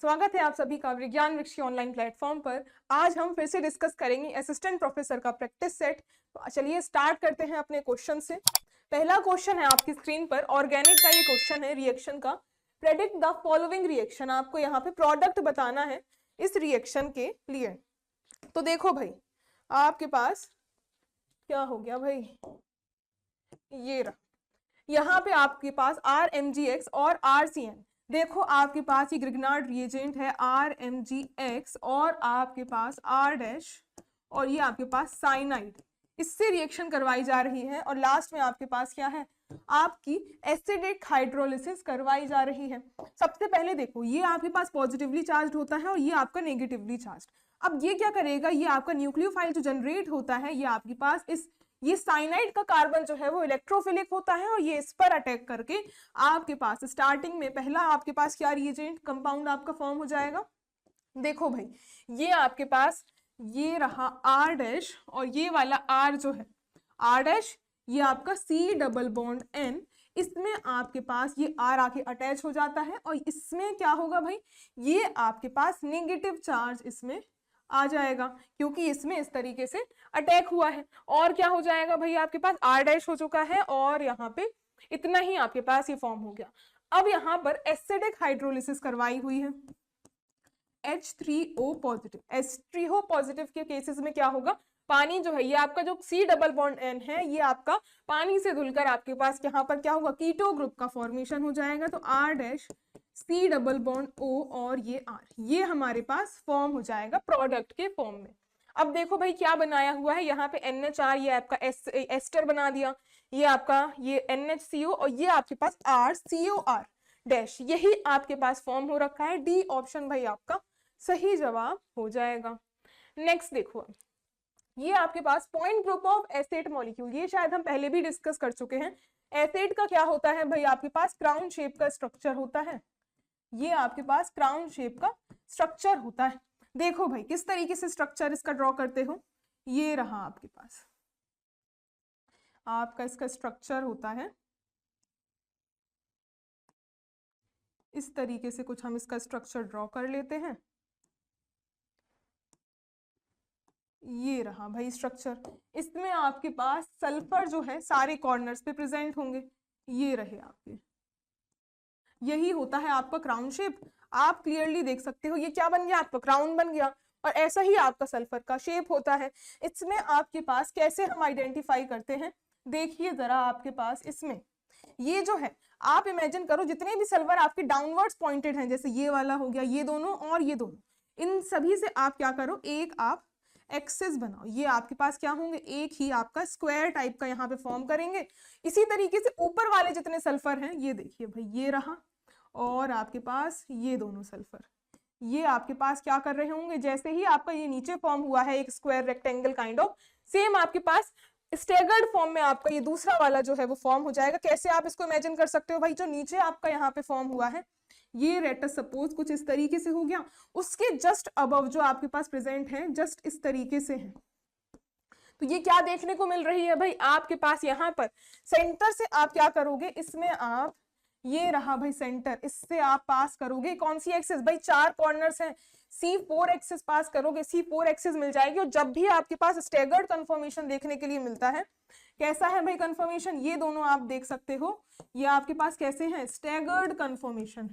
स्वागत है आप सभी का विज्ञान वृक्ष ऑनलाइन प्लेटफॉर्म पर। आज हम फिर से डिस्कस करेंगे असिस्टेंट प्रोफेसर का प्रैक्टिस सेट। तो चलिए स्टार्ट करते हैं अपने क्वेश्चन से। पहला क्वेश्चन है आपकी स्क्रीन पर, ऑर्गेनिक का ये क्वेश्चन है रिएक्शन का। प्रेडिक्ट द फॉलोइंग रिएक्शन, आपको यहाँ पे प्रोडक्ट बताना है इस रिएक्शन के लिए। तो देखो भाई, आपके पास क्या हो गया भाई, ये रहा, यहाँ पे आपके पास RMgX और RCN। देखो आपके पास ये ग्रिग्नार्ड रिएजेंट है RMgX और आपके पास R डैश और ये आपके पास साइनाइड, इससे रिएक्शन करवाई जा रही है। और लास्ट में आपके पास क्या है, आपकी एसिडिक हाइड्रोलिसिस करवाई जा रही है। सबसे पहले देखो, ये आपके पास पॉजिटिवली चार्ज होता है और ये आपका नेगेटिवली चार्ज। अब ये क्या करेगा, ये आपका न्यूक्लियोफाइल जो जनरेट होता है, ये आपके पास ये साइनाइड का कार्बन जो है वो इलेक्ट्रोफिलिक होता है और ये इस पर अटैक करके आपके पास स्टार्टिंग में पहला आपके पास क्या रिएजेंट कंपाउंड आपका फॉर्म हो जाएगा। देखो भाई, ये आपके पास ये रहा R डैश और ये वाला R जो है R डैश, ये आपका C डबल बॉन्ड N, इसमें आपके पास ये R आके अटैच हो जाता है और इसमें क्या होगा भाई, ये आपके पास नेगेटिव चार्ज इसमें आ जाएगा क्योंकि इसमें इस तरीके से अटैक हुआ है। और क्या हो जाएगा भाई, आपके पास R डैश हो चुका है और यहाँ पे इतना ही आपके पास ये फॉर्म हो गया। अब यहाँ पर एसिडिक हाइड्रोलिसिस करवाई हुई है, H3O पॉजिटिव। H3O पॉजिटिव के केसेस में क्या होगा, पानी जो है ये आपका जो C डबल बॉन्ड N है, ये आपका पानी से धुलकर आपके पास यहाँ पर क्या होगा, कीटो ग्रुप का फॉर्मेशन हो जाएगा। तो R dash C double bond O और ये R, ये हमारे पास फॉर्म हो जाएगा प्रोडक्ट के फॉर्म में। अब देखो भाई क्या बनाया हुआ है, यहाँ पे NHR, ये आपका एस्टर बना दिया, ये आपका ये NHCO और ये आपके पास RCOR डैश, यही आपके पास फॉर्म हो रखा है। डी ऑप्शन भाई आपका सही जवाब हो जाएगा। नेक्स्ट देखो, ये आपके पास point group of acid molecule, ये शायद हम पहले भी डिस्कस कर चुके हैं। एसिड का क्या होता है भाई, आपके पास क्राउन शेप का स्ट्रक्चर होता है, ये आपके पास क्राउन शेप का स्ट्रक्चर होता है। देखो भाई किस तरीके से स्ट्रक्चर इसका ड्रॉ करते हो, ये रहा आपके पास आपका इसका स्ट्रक्चर होता है, इस तरीके से कुछ हम इसका स्ट्रक्चर ड्रॉ कर लेते हैं। ये रहा भाई स्ट्रक्चर, इसमें आपके पास सल्फर जो है सारे कॉर्नर्स पे प्रेजेंट होंगे, ये रहे आपके, यही होता है आपका क्राउन शेप। आप क्लियरली देख सकते हो ये क्या बन गया, आपका क्राउन बन गया। और ऐसा ही आपका सल्फर का शेप होता है। इसमें आपके पास कैसे हम आइडेंटिफाई करते हैं, देखिए जरा, आपके पास इसमें ये जो है, आप इमेजिन करो जितने भी सल्फर आपके डाउनवर्ड्स पॉइंटेड हैं, जैसे ये वाला हो गया, ये दोनों और ये दोनों, इन सभी से आप क्या करो, एक आप एक्सेस बनाओ। ये आपके पास क्या होंगे, एक ही आपका स्क्वायर टाइप का यहाँ पे फॉर्म करेंगे। इसी तरीके से ऊपर वाले जितने सल्फर हैं, ये देखिए भाई, ये रहा और आपके पास ये दोनों सल्फर, ये आपके पास क्या कर रहे होंगे, जैसे ही आपका ये नीचे फॉर्म हुआ है एक square rectangle kind of, same आपके पास स्टेगर्ड फॉर्म में आपका ये दूसरा वाला जो है वो फॉर्म हो जाएगा। कैसे आप इसको इमेजिन कर सकते हो भाई, जो नीचे आपका यहाँ पे फॉर्म हुआ है, ये रेटस सपोज कुछ इस तरीके से हो गया, उसके जस्ट अबव जो आपके पास प्रेजेंट है जस्ट इस तरीके से है। तो ये क्या देखने को मिल रही है भाई, आपके पास यहाँ पर सेंटर से आप क्या करोगे, इसमें आप ये रहा भाई सेंटर, इससे आप पास करोगे कौन सी एक्सिस भाई, चार कॉर्नर्स हैं, C4 एक्सिस पास करोगे, C4 एक्सिस मिल जाएगी। और जब भी आपके पास स्टेगर्ड कन्फर्मेशन देखने के लिए मिलता है, कैसा है भाई कन्फर्मेशन, ये दोनों आप देख सकते हो, ये आपके पास कैसे हैं, स्टेगर्ड कन्फर्मेशन।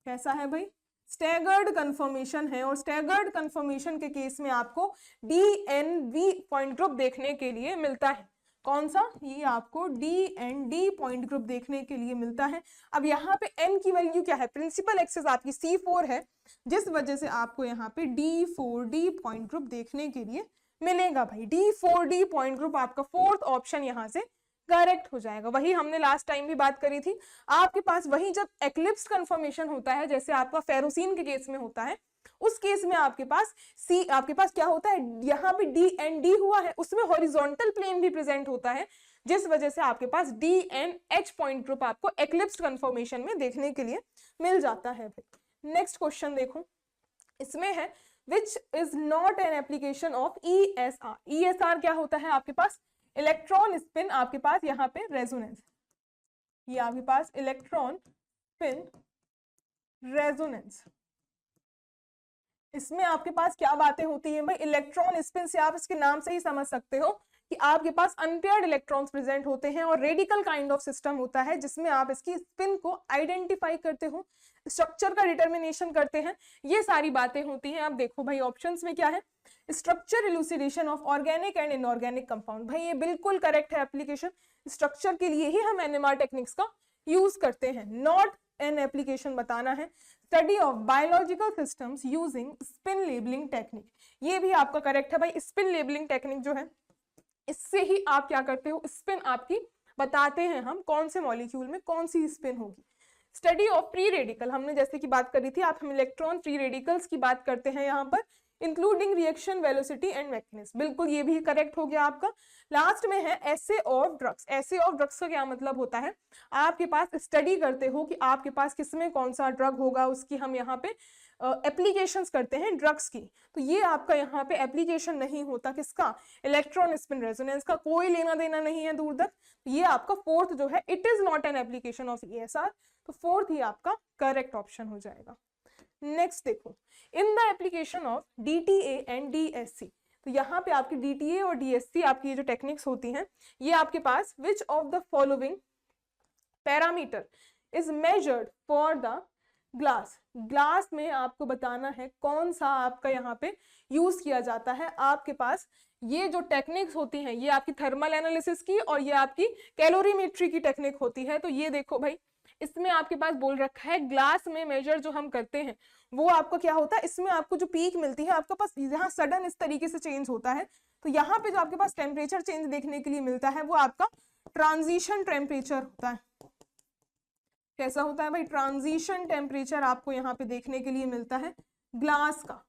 कैसा है भाई, स्टेगर्ड कन्फर्मेशन है। और स्टेगर्ड कन्फर्मेशन के केस में आपको DNV पॉइंट ग्रुप देखने के लिए मिलता है। कौन सा, ये आपको DND पॉइंट ग्रुप देखने के लिए मिलता है। अब यहाँ पे N की वैल्यू क्या है, प्रिंसिपल एक्सिस आपकी C4 है, जिस वजह से आपको यहाँ पे D4D पॉइंट ग्रुप देखने के लिए मिलेगा भाई। D4D पॉइंट ग्रुप आपका फोर्थ ऑप्शन यहाँ से करेक्ट हो जाएगा। वही हमने लास्ट टाइम भी बात करी थी, आपके पास वही जब एक्लिप्स कन्फर्मेशन होता है, जैसे आपका फेरोसीन के केस में होता है, उस केस में आपके पास क्या होता है, यहाँ पे DND हुआ है, उसमें हॉरिजॉन्टल प्लेन भी प्रेजेंट होता है, जिस वजह से आपके पास DNH पॉइंट ग्रुप आपको एक्लिप्स कन्फर्मेशन में देखने के लिए मिल जाता है। नेक्स्ट क्वेश्चन देखो, इसमें है which is not an application of ESR। ESR क्या होता है आपके पास, इलेक्ट्रॉन स्पिन, आपके पास यहाँ पे रेजोनेंस, ये आपके पास इलेक्ट्रॉन स्पिन रेजोनेंस। इसमें आपके पास क्या बातें होती हैं भाई, इलेक्ट्रॉन स्पिन से आप इसके नाम से ही समझ सकते हो कि आपके पास अनपेयर्ड इलेक्ट्रॉन्स प्रेजेंट होते हैं और रेडिकल काइंड ऑफ सिस्टम होता है जिसमें आप इसकी स्पिन को आइडेंटिफाई करते हो, स्ट्रक्चर का डिटर्मिनेशन करते हैं, ये सारी बातें होती हैं। अब देखो भाई ऑप्शंस में क्या है, structure elucidation of organic and inorganic compound. भाई ये बिल्कुल करेक्ट है एप्लीकेशन, स्ट्रक्चर के लिए ही हम NMR टेक्निक्स का यूज करते हैं। नॉट एन एप्लीकेशन बताना है, study of biological systems using spin labelling technique, ये भी आपका करेक्ट है भाई। स्पिन लेबलिंग टेक्निक जो है इससे ही आप क्या करते हो, स्पिन आपकी बताते हैं हम कौन से मॉलिक्यूल में कौन सी स्पिन होगी। स्टडी ऑफ फ्री रेडिकल, हमने जैसे कि बात करी थी, आप हम इलेक्ट्रॉन फ्री रेडिकल्स की बात करते हैं यहाँ पर, including reaction velocity and mechanism, बिल्कुल ये भी करेक्ट हो गया आपका। लास्ट में है assay of drugs. Assay of drugs का क्या मतलब होता है, आपके पास स्टडी करते हो कि आपके पास किसमें कौन सा ड्रग होगा, उसकी हम यहाँ पे एप्लीकेशंस करते हैं ड्रग्स की। तो ये आपका यहाँ पे एप्लीकेशन नहीं होता किसका, इलेक्ट्रॉन स्पिन रेजोनेंस का, कोई लेना देना नहीं है दूर तक। ये आपका फोर्थ जो है, it is not an application of ESR, तो फोर्थ ही आपका करेक्ट ऑप्शन हो जाएगा। नेक्स्ट देखो, in the application of DTA and DSC, तो यहाँ पे आपकी DTA और DSC आपकी ये जो टेक्निक्स होती हैं, ये आपके पास which of the following parameter is measured for the glass. Glass में आपको बताना है कौन सा आपका यहाँ पे यूज किया जाता है। आपके पास ये जो टेक्निक्स होती हैं, ये आपकी थर्मल एनालिसिस की और ये आपकी कैलोरीमेट्री की टेक्निक होती है। तो ये देखो भाई, इसमें आपके पास बोल रखा है ग्लास में मेजर जो हम करते हैं वो आपको क्या होता है, इसमें आपको जो पीक मिलती है आपके पास यहाँ सडन इस तरीके से चेंज होता है। तो यहाँ पे जो आपके पास टेम्परेचर चेंज देखने के लिए मिलता है वो आपका ट्रांजिशन टेम्परेचर होता है। कैसा होता है भाई, ट्रांजिशन टेम्परेचर आपको यहाँ पे देखने के लिए मिलता है ग्लास का।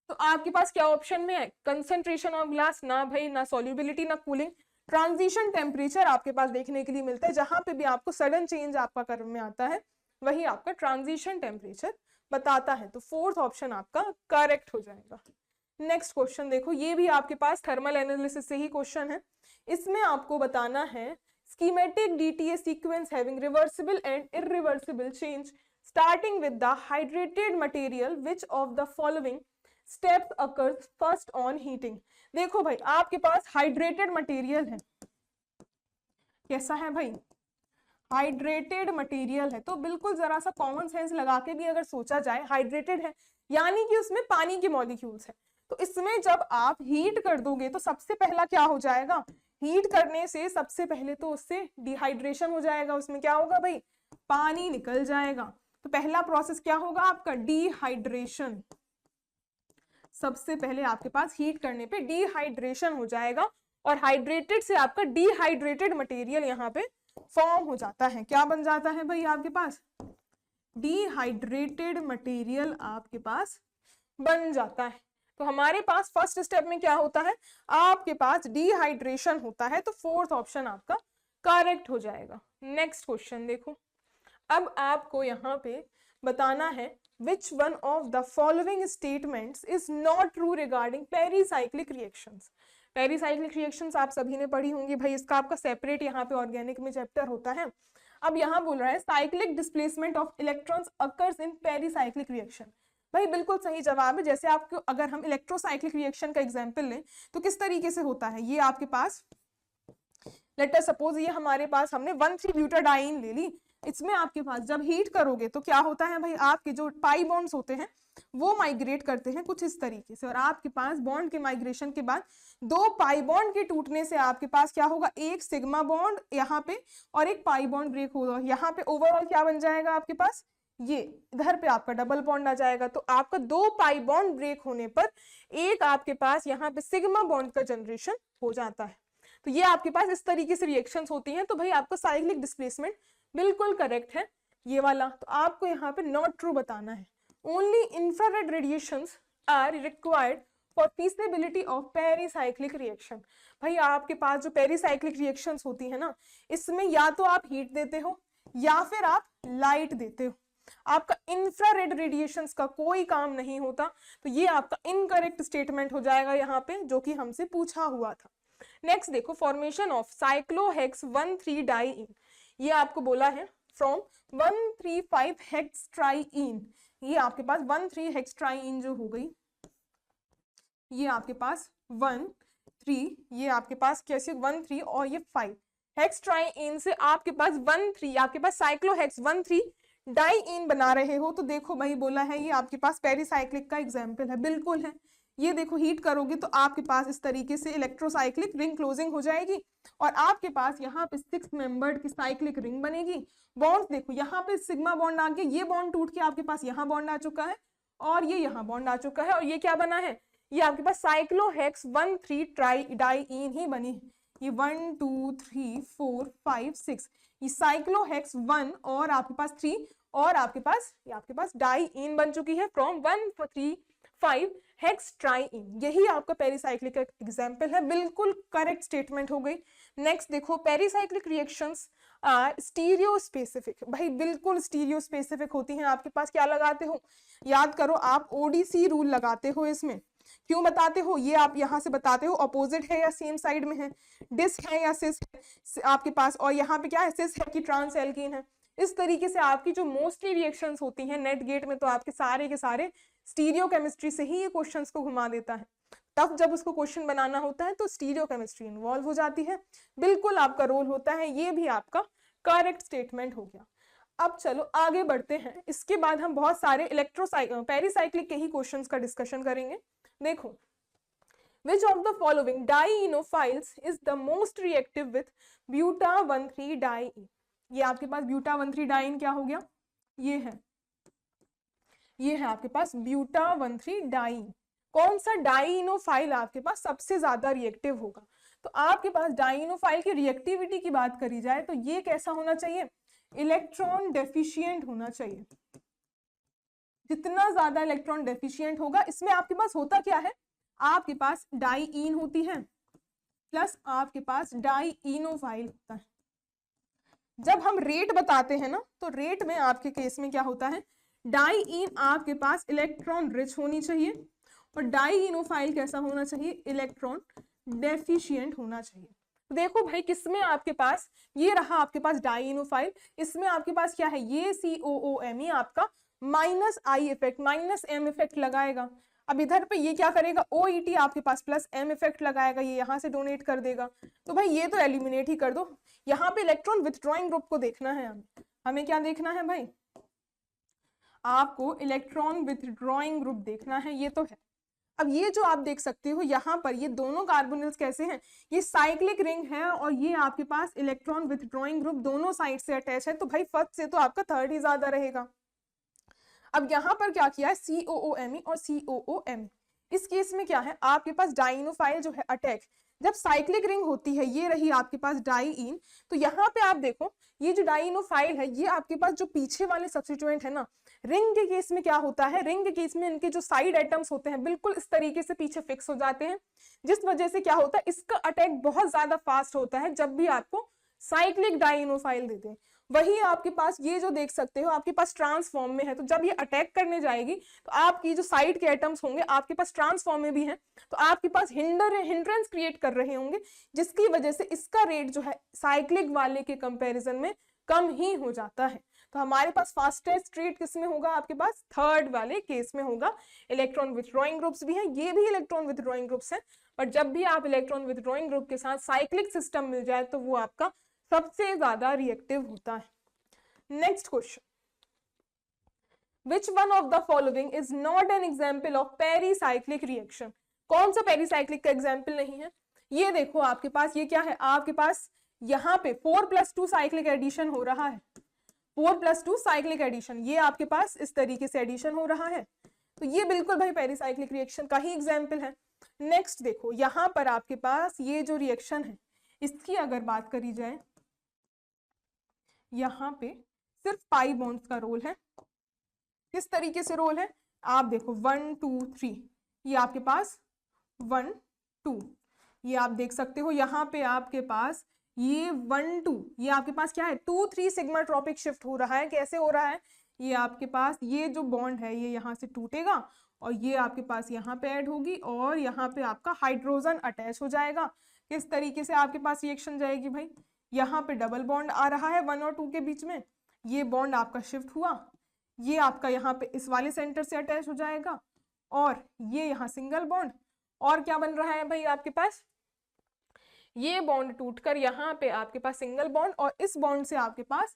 तो आपके पास क्या ऑप्शन में है, कंसंट्रेशन ऑफ ग्लास, ना भाई, ना सॉल्युबिलिटी, ना कूलिंग, ट्रांजिशन टेम्परेचर आपके पास देखने के लिए मिलता है। जहां पे भी आपको सडन चेंज आपका कर्व में आता है वही आपका ट्रांजिशन टेम्परेचर बताता है। तो फोर्थ ऑप्शन आपका करेक्ट हो जाएगा। नेक्स्ट क्वेश्चन देखो, ये भी आपके पास थर्मल एनालिसिस से ही क्वेश्चन है। इसमें आपको बताना है schematic DTA sequence having reversible and irreversible change starting with the hydrated material, which of the following steps occurs first on heating। देखो भाई, आपके पास हाइड्रेटेड मटेरियल है, कैसा है भाई, हाइड्रेटेड मटेरियल है, तो बिल्कुल जरा सा कॉमन सेंस लगा के भी अगर सोचा जाए, हाइड्रेटेड है यानी कि उसमें पानी के मॉलिक्यूल्स है। तो इसमें जब आप हीट कर दोगे तो सबसे पहला क्या हो जाएगा, हीट करने से सबसे पहले तो उससे डिहाइड्रेशन हो जाएगा, उसमें क्या होगा भाई, पानी निकल जाएगा। तो पहला प्रोसेस क्या होगा आपका, डिहाइड्रेशन। सबसे पहले आपके पास हीट करने पे डिहाइड्रेशन हो जाएगा और हाइड्रेटेड से आपका डिहाइड्रेटेड मटेरियल यहाँ पे फॉर्म हो जाता है। क्या बन जाता है भाई आपके पास, डिहाइड्रेटेड मटेरियल आपके पास बन जाता है। तो हमारे पास फर्स्ट स्टेप में क्या होता है, आपके पास डिहाइड्रेशन होता है। तो फोर्थ ऑप्शन आपका करेक्ट हो जाएगा। नेक्स्ट क्वेश्चन देखो, अब आपको यहाँ पे बताना है which one of the following statements is not true regarding pericyclic reactions. Pericyclic reactions आप सभी ने पढ़ी होंगी भाई, इसका आपका सेपरेट यहाँ पे ऑर्गेनिक में चैप्टर होता है। अब यहाँ बोल रहा है cyclic displacement of electrons occurs in pericyclic reaction. भाई बिल्कुल सही जवाब है। जैसे आपको अगर हम इलेक्ट्रोसाइक्लिक रिएक्शन का एग्जाम्पल लें तो किस तरीके से होता है, ये आपके पास लेट अस सपोज ये हमारे पास हमने 1,3-ब्यूटाडाइन ले ली, इसमें आपके पास जब हीट करोगे तो क्या होता है भाई, आपके जो पाई बॉन्ड्स होते हैं वो माइग्रेट करते हैं कुछ इस तरीके से, और आपके पास बॉन्ड के माइग्रेशन के बाद दो पाई बॉन्ड के टूटने से आपके पास क्या होगा, एक सिग्मा बॉन्ड यहाँ पे और एक पाई बॉन्ड ब्रेक होगा। यहाँ पे ओवरऑल क्या बन जाएगा आपके पास, ये इधर पे आपका डबल बॉन्ड आ जाएगा। तो आपका दो पाई बॉन्ड ब्रेक होने पर एक आपके पास यहाँ पे सिग्मा बॉन्ड का जनरेशन हो जाता है। तो ये आपके पास इस तरीके से रिएक्शंस होती हैं। तो भाई आपका साइक्लिक डिस्प्लेसमेंट बिल्कुल करेक्ट है ये वाला। तो आपको यहाँ पे नॉट ट्रू बताना है, only infrared radiations are required for feasibility of pericyclic reaction. भाई आपके पास जो पेरीसाइक्लिक रिएक्शंस होती है ना, इसमें या तो आप हीट देते हो या फिर आप लाइट देते हो। आपका इंफ्रारेड रेडिएशंस का कोई काम नहीं होता, तो ये आपका इनकरेक्ट स्टेटमेंट हो जाएगा यहाँ पे, जो कि हमसे पूछा हुआ था। नेक्स्ट देखो, फॉर्मेशन ऑफ साइक्लोहेक्स 1,3 डाइईन, ये आपको बोला है फ्रॉम 1,3,5 हेक्सट्राइईन, ये आपके पास 1,3 हेक्सट्राइईन जो हो गई, ये आपके पास 1,3, ये आपके पास कैसे 1,3 और ये 5 हेक्सट्राइईन से आपके पास 1,3, आपके पास साइक्लोहेक्स 1,3 डाइईन बना रहे हो, तो देखो भाई बोला है ये आपके पास पेरिसाइक्लिक का एग्जाम्पल है, बिल्कुल है। ये देखो हीट करोगे तो आपके पास इस तरीके से इलेक्ट्रोसाइक्लिक रिंग क्लोजिंग हो जाएगी और आपके पास यहाँ पे 6 मेंबर्ड की साइक्लिक रिंग बनेगी। बॉन्ड्स देखो, यहाँ पे सिग्मा बॉन्ड आ गया, ये बॉन्ड टूट के आपके पास यहाँ बॉन्ड आ चुका है और ये यहाँ बॉन्ड आ चुका है, और ये क्या बना है, ये आपके पास साइक्लोहेक्स 1,3 डाइईन ही बनी है। ये 1 2 3 4 5 6, ये साइक्लोहेक्स 1 और आपके पास 3 और आपके पास ये आपके पास डाइईन बन चुकी है फ्रॉम 1,3,5 हेक्सट्राइईन। यही आपका पेरिसाइक्लिक का एग्जाम्पल है, बिल्कुल करेक्ट स्टेटमेंट हो गई। नेक्स्ट देखो, pericyclic reactions are stereo specific, भाई बिल्कुल स्टीरियो स्पेसिफिक होती हैं। आपके पास क्या लगाते हो, याद करो, आप ओडीसी रूल लगाते हो। इसमें क्यों बताते हो, ये आप यहाँ से बताते हो अपोजिट है या सेम साइड में है, डिस है या सिस है आपके पास, और यहाँ पे क्या है, सिस है कि ट्रांस एल्कीन है। इस तरीके से आपकी जो मोस्टली रिएक्शंस होती हैं नेट गेट में, तो आपके सारे के सारे स्टीरियो केमिस्ट्री से ही ये क्वेश्चंस को घुमा देता है। तब जब उसको क्वेश्चन बनाना होता है तो स्टीरियो केमिस्ट्री इन्वॉल्व हो जाती है, बिल्कुल आपका रोल होता है। ये भी आपका करेक्ट स्टेटमेंट हो गया। अब चलो आगे बढ़ते हैं, इसके बाद हम बहुत सारे पेरिसाइक्लिक के ही क्वेश्चंस का डिस्कशन करेंगे। देखो, which of the following dienophiles is the most reactive with buta-1,3 diene, ये आपके पास buta-1,3 डाइईन क्या हो गया, ये है आपके पास buta-1,3 डाइईन। कौन सा डाइनोफाइल आपके पास सबसे ज्यादा रिएक्टिव होगा, तो आपके पास डाइनोफाइल की रिएक्टिविटी की बात करी जाए तो ये कैसा होना चाहिए, इलेक्ट्रॉन डेफिशिएंट होना चाहिए। जितना ज्यादा इलेक्ट्रॉन डेफिशिएंट होगा, इसमें आपके पास होता क्या है, आपके पास डाइईन होती है प्लस आपके पास डाइनोफाइल होता है। जब हम रेट बताते हैं ना, तो रेट में आपके केस में क्या होता है, डाइईन आपके पास इलेक्ट्रॉन रिच होनी चाहिए और डाइनोफाइल कैसा होना चाहिए, इलेक्ट्रॉन डेफिशिएंट होना चाहिए। तो देखो भाई, किसमें आपके पास ये रहा आपके पास डाइनोफाइल, इसमें आपके पास क्या है, ये COOMe आपका minus I effect minus M effect लगाएगा। अब इधर पे ये क्या करेगा, OET आपके पास प्लस एम इफेक्ट लगाएगा, ये यहाँ से डोनेट कर देगा। तो भाई ये तो एलिमिनेट ही कर दो। यहाँ पे इलेक्ट्रॉन विथड्रॉइंग ग्रुप को देखना है, हमें क्या देखना है भाई, आपको इलेक्ट्रॉन विथड्रॉइंग ग्रुप देखना है, ये तो है। अब ये जो आप देख सकते हो यहाँ पर, ये दोनों कार्बोनिल्स कैसे हैं, ये साइक्लिक रिंग है और ये आपके पास इलेक्ट्रॉन विथड्रॉइंग ग्रुप दोनों साइड से अटैच है, तो भाई फर्स्ट से तो आपका थर्ड ही ज्यादा रहेगा। अब यहाँ पर क्या किया है, COOMe और COOM, इस केस में क्या है, आपके पास डाइनोफाइल जो है अटैक, जब साइक्लिक रिंग होती है, ये रही आपके पास डाइईन, तो यहाँ पे आप देखो ये जो डाइनोफाइल है, ये आपके पास जो पीछे वाले सब्स्टिट्यूएंट है ना, रिंग के केस में क्या होता है, रिंग के केस में इनके जो साइड एटम्स होते हैं बिल्कुल इस तरीके से पीछे फिक्स हो जाते हैं, जिस वजह से क्या होता है, इसका अटैक बहुत ज्यादा फास्ट होता है जब भी आपको साइक्लिक डाइनोफाइल देते हैं। वही आपके पास ये जो देख सकते हो आपके पास ट्रांसफॉर्म में है, तो जब ये अटैक करने जाएगी तो आपकी जो साइड के एटम्स होंगे आपके पास ट्रांसफॉर्म में भी हैं, तो आपके पास हिंड्रेंस क्रिएट कर रहे होंगे, जिसकी वजह से इसका रेट जो है साइक्लिक वाले के कंपैरिजन में कम ही हो जाता है। तो हमारे पास फास्टेस्ट रेट किस में होगा, आपके पास थर्ड वाले केस में होगा। इलेक्ट्रॉन विथड्रॉइंग ग्रुप्स भी हैं, ये भी इलेक्ट्रॉन विथड्रॉइंग ग्रुप्स हैं, बट जब भी आप इलेक्ट्रॉन विथड्रॉइंग ग्रुप के साथ साइक्लिक सिस्टम मिल जाए तो वो आपका सबसे ज्यादा रिएक्टिव होता है। Next question, which one of the following is not an example of pericyclic reaction, कौन सा पेरिसाइक्लिक का एग्जाम्पल नहीं है। ये देखो आपके पास ये क्या है, आपके पास यहाँ पे 4+2 साइक्लिक एडिशन हो रहा है, 4+2 साइक्लिक एडिशन, ये आपके पास इस तरीके से एडिशन हो रहा है, तो ये बिल्कुल भाई पेरिसाइक्लिक रिएक्शन का ही एग्जाम्पल है। नेक्स्ट देखो, यहाँ पर आपके पास ये जो रिएक्शन है इसकी अगर बात करी जाए, यहाँ पे सिर्फ पाई बॉन्ड्स का रोल है। किस तरीके से रोल है, आप देखो 1 2 3, ये आपके पास 1 2, ये आप देख सकते हो यहाँ पे आपके पास ये 1 2, ये आपके पास क्या है 2 3 सिग्मा ट्रॉपिक शिफ्ट हो रहा है। कैसे हो रहा है, ये आपके पास ये जो बॉन्ड है ये यहाँ से टूटेगा और ये आपके पास यहाँ पे ऐड होगी और यहाँ पे आपका हाइड्रोजन अटैच हो जाएगा। किस तरीके से आपके पास रिएक्शन जाएगी भाई, यहाँ पे डबल बॉन्ड आ रहा है 1 और 2 के बीच में, ये बॉन्ड आपका शिफ्ट हुआ, ये आपका यहाँ पे इस वाले सेंटर से अटैच हो जाएगा और ये यहाँ सिंगल बॉन्ड, और क्या बन रहा है भाई आपके पास, ये बॉन्ड टूटकर यहाँ पे आपके पास सिंगल बॉन्ड और इस बॉन्ड से आपके पास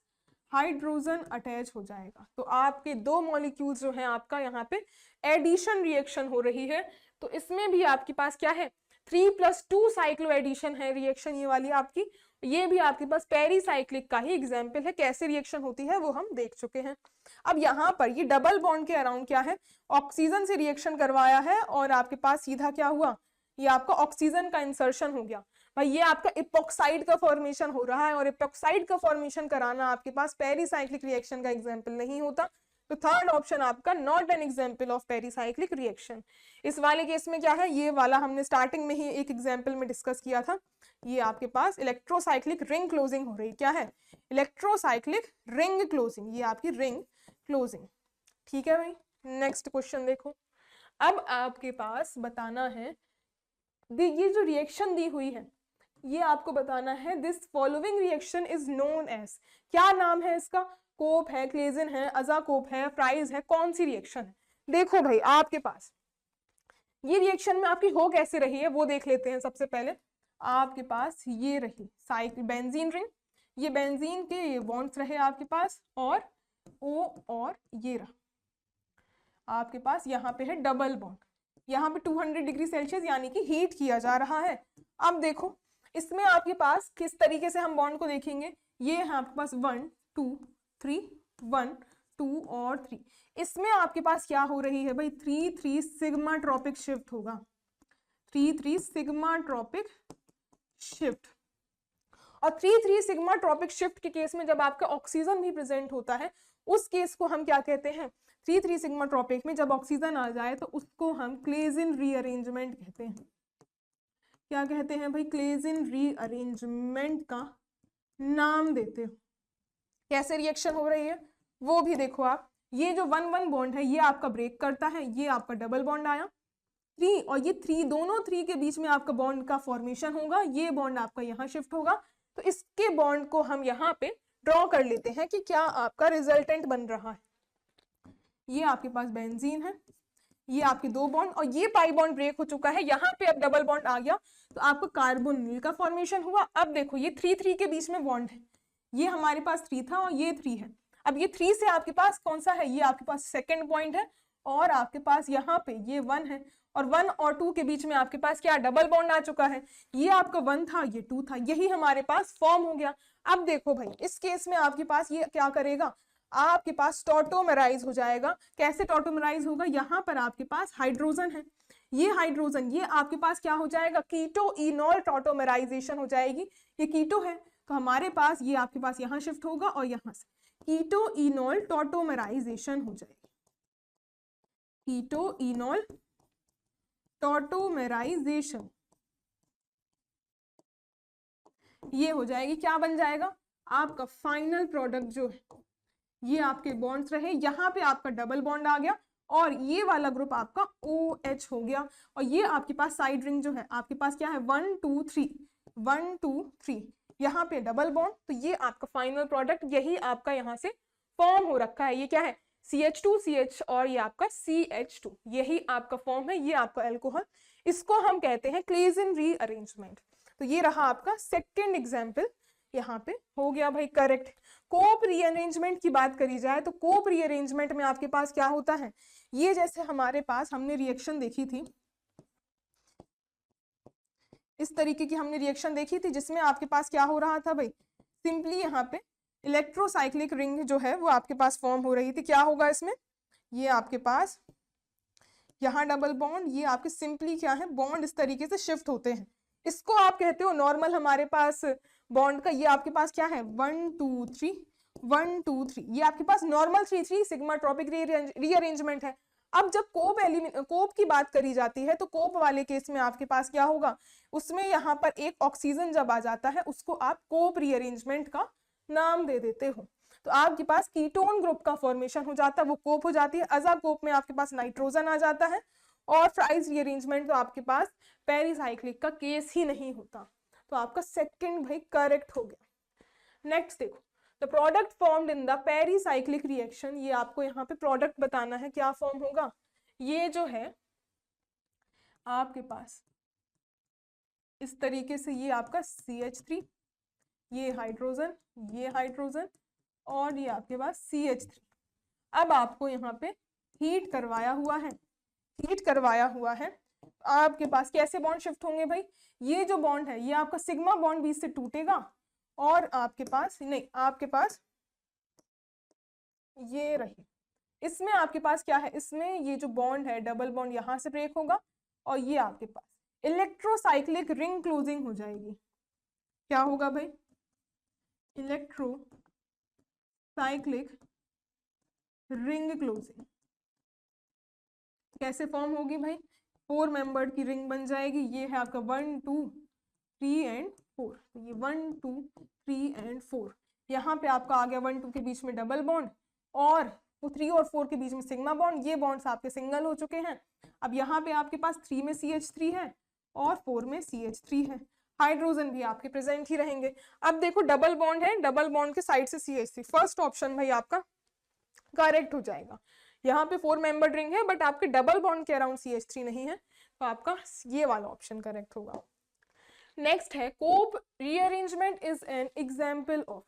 हाइड्रोजन अटैच हो जाएगा। तो आपके दो मॉलिक्यूल्स जो हैं आपका यहाँ पे एडिशन रिएक्शन हो रही है। तो इसमें भी आपके पास क्या है, 3+2 साइक्लो एडिशन है रिएक्शन ये वाली आपकी। ये भी आपके पास पेरीसाइक्लिक का ही एग्जाम्पल है, कैसे रिएक्शन होती है वो हम देख चुके हैं। अब यहाँ पर ये डबल बॉन्ड के अराउंड क्या है, ऑक्सीजन से रिएक्शन करवाया है और आपके पास सीधा क्या हुआ, ये आपका ऑक्सीजन का इंसर्शन हो गया भाई, ये आपका इपॉक्साइड का फॉर्मेशन हो रहा है और इपॉक्साइड का फॉर्मेशन कराना आपके पास पेरीसाइक्लिक रिएक्शन का एग्जाम्पल नहीं होता। तो थर्ड ऑप्शन आपका not an example of pericyclic reaction. इस वाले केस में क्या है, ये वाला हमने स्टार्टिंग में ही एक एग्जाम्पल में डिस्कस किया था, ये आपके पास इलेक्ट्रोसाइक्लिक रिंग क्लोजिंग हो रही, क्या है, इलेक्ट्रोसाइक्लिक रिंग क्लोजिंग, ये आपकी रिंग क्लोजिंग। ठीक है भाई, नेक्स्ट क्वेश्चन देखो। अब आपके पास बताना है, ये जो रिएक्शन दी हुई है ये आपको बताना है, this following reaction is known as, क्या नाम है इसका, कोप है, क्लेजिन है, अजाकोप है, फ्राइज है, कौन सी रिएक्शन है। देखो भाई आपके पास ये रिएक्शन में आपकी हो कैसे रही है वो देख लेते हैं। सबसे पहले आपके पास ये रही साइकिल बेंजीन रिंग, ये बेंजीन के ये बॉन्ड्स रहे आपके पास और ओ और ये रहा आपके पास, यहाँ पे है डबल बॉन्ड, यहाँ पे 200 डिग्री सेल्सियस यानी कि हीट किया जा रहा है। अब देखो इसमें आपके पास किस तरीके से हम बॉन्ड को देखेंगे, ये है आपके पास 1 2 3 1 2 और 3, इसमें आपके पास क्या हो रही है भाई, 3 सिग्मा ट्रॉपिक शिफ्ट होगा, 3 सिग्मा ट्रॉपिक शिफ्ट। और 3 सिग्मा ट्रॉपिक शिफ्ट के केस में जब आपका ऑक्सीजन भी प्रेजेंट होता है उस केस को हम क्या कहते हैं, 3 सिग्मा ट्रॉपिक में जब ऑक्सीजन आ जाए तो उसको हम क्लेजिन रीअरेंजमेंट कहते हैं। क्या कहते हैं भाई, क्लेजिन रीअरेंजमेंट का नाम देते हो। कैसे रिएक्शन हो रही है वो भी देखो आप, ये जो 1 बॉन्ड है ये आपका ब्रेक करता है, ये आपका डबल बॉन्ड आया 3 और ये 3 दोनों 3 के बीच में आपका बॉन्ड का फॉर्मेशन होगा, ये बॉन्ड आपका यहाँ शिफ्ट होगा। तो इसके बॉन्ड को हम यहाँ पे ड्रॉ कर लेते हैं कि क्या आपका रिजल्टेंट बन रहा है। ये आपके पास बेंजीन है, ये आपके 2 बॉन्ड और ये पाई बॉन्ड ब्रेक हो चुका है, यहाँ पे अब डबल बॉन्ड आ गया तो आपको कार्बोनिल का फॉर्मेशन हुआ। अब देखो ये 3 के बीच में बॉन्ड है, ये हमारे पास 3 था और ये 3 है। अब ये 3 से आपके पास कौन सा है, ये आपके पास सेकेंड पॉइंट है और आपके पास यहाँ पे ये 1 है और 1 और 2 के बीच में आपके पास क्या डबल बॉन्ड आ चुका है, ये आपका 1 था ये 2 था, यही हमारे पास फॉर्म हो गया। अब देखो भाई इस केस में आपके पास ये क्या करेगा, आपके पास टॉटोमेराइज हो जाएगा। कैसे टॉटोमेराइज होगा, यहाँ पर आपके पास हाइड्रोजन है, ये हाइड्रोजन ये आपके पास क्या हो जाएगा, कीटो इनॉल टॉटोमेराइजेशन हो जाएगी, ये कीटो है तो हमारे पास ये आपके पास यहाँ शिफ्ट होगा और यहाँ से कीटो इनॉल टॉटोमेराइजेशन हो जाएगी, कीटो इनॉल टॉटोमेराइजेशन ये हो जाएगी। क्या बन जाएगा आपका फाइनल प्रोडक्ट जो है, ये आपके बॉन्ड्स रहे, यहाँ पे आपका डबल बॉन्ड आ गया और ये वाला ग्रुप आपका OH हो गया और ये आपके पास साइड रिंग जो है आपके पास क्या है 1 2 3 1 2 3, यहाँ पे डबल बॉन्ड, तो ये आपका फाइनल प्रोडक्ट यही आपका यहाँ से फॉर्म हो रखा है। ये क्या है CH2CH और ये आपका CH2, यही आपका फॉर्म है, ये आपका एल्कोहल, इसको हम कहते हैं क्लेजिन रीअरेंजमेंट। तो ये रहा आपका सेकेंड एग्जाम्पल, यहाँ पे हो गया भाई करेक्ट। कोप रीअरेंजमेंट की बात करी जाए तो कोप रीअरेंजमेंट में आपके पास क्या होता है, ये जैसे हमारे पास हमने रिएक्शन देखी थी, इस तरीके की हमने रिएक्शन देखी थी जिसमें आपके पास क्या हो रहा था भाई, सिंपली यहाँ पे इलेक्ट्रोसाइक्लिक रिंग जो है वो आपके पास फॉर्म हो रही थी। क्या होगा इसमें, ये आपके पास यहाँ डबल बॉन्ड, ये आपके सिंपली क्या है बॉन्ड इस तरीके से शिफ्ट होते हैं, इसको आप कहते हो नॉर्मल हमारे पास बॉन्ड का, ये आपके पास क्या है 1 2 3 1 2 3, ये आपके पास नॉर्मल 3 सिग्मा ट्रॉपिक रीअरेंजमेंट है। अब जब कोप की बात करी जाती है तो कोप वाले केस में आपके पास क्या होगा, उसमें यहाँ पर एक ऑक्सीजन जब आ जाता है उसको आप कोप रीअरेंजमेंट का नाम दे देते हो। तो आपके पास कीटोन ग्रुप का फॉर्मेशन हो जाता है, वो कोप हो जाती है। अजा कोप में आपके पास नाइट्रोजन आ जाता है, और फ्राइज रीअरेंजमेंट तो आपके पास पेरीसाइक्लिक का केस ही नहीं होता। तो आपका सेकंड भाई करेक्ट हो गया। नेक्स्ट देखो, the product formed in the pericyclic reaction, ये आपको यहाँ पे प्रोडक्ट बताना है क्या फॉर्म होगा। ये जो है आपके पास इस तरीके से, ये आपका CH3, ये हाइड्रोजन और ये आपके पास CH3। अब आपको यहाँ पे हीट करवाया हुआ है, आपके पास कैसे बॉन्ड शिफ्ट होंगे भाई, ये जो बॉन्ड है ये आपका सिग्मा बॉन्ड बीच से टूटेगा, और आपके पास ये रही, इसमें आपके पास क्या है, इसमें ये जो बॉन्ड है डबल बॉन्ड यहाँ से ब्रेक होगा, और ये आपके पास इलेक्ट्रोसाइक्लिक रिंग क्लोजिंग हो जाएगी। क्या होगा भाई, इलेक्ट्रोसाइक्लिक रिंग क्लोजिंग। कैसे फॉर्म होगी भाई, 4 मेंबर्ड की रिंग बन जाएगी। ये है आपका 1 2 3 एंड 4, तो ये 1 2 3 एंड 4, यहाँ पे आपका आ गया 1 2 के बीच में डबल बॉन्ड, और 3 और 4 के बीच में सिग्मा बॉन्ड, ये बॉन्ड्स आपके सिंगल हो चुके हैं। अब यहाँ पे आपके पास 3 में CH3 है और 4 में CH3 है, हाइड्रोजन भी आपके प्रेजेंट ही रहेंगे। अब देखो डबल बॉन्ड है, डबल बॉन्ड के साइड से CH3, फर्स्ट ऑप्शन भाई आपका करेक्ट हो जाएगा। यहाँ पे 4 मेंबर्ड रिंग है बट आपके डबल बॉन्ड के अराउंड CH3 नहीं है, तो आपका ये वाला ऑप्शन करेक्ट होगा। नेक्स्ट है Cope rearrangement is an example of,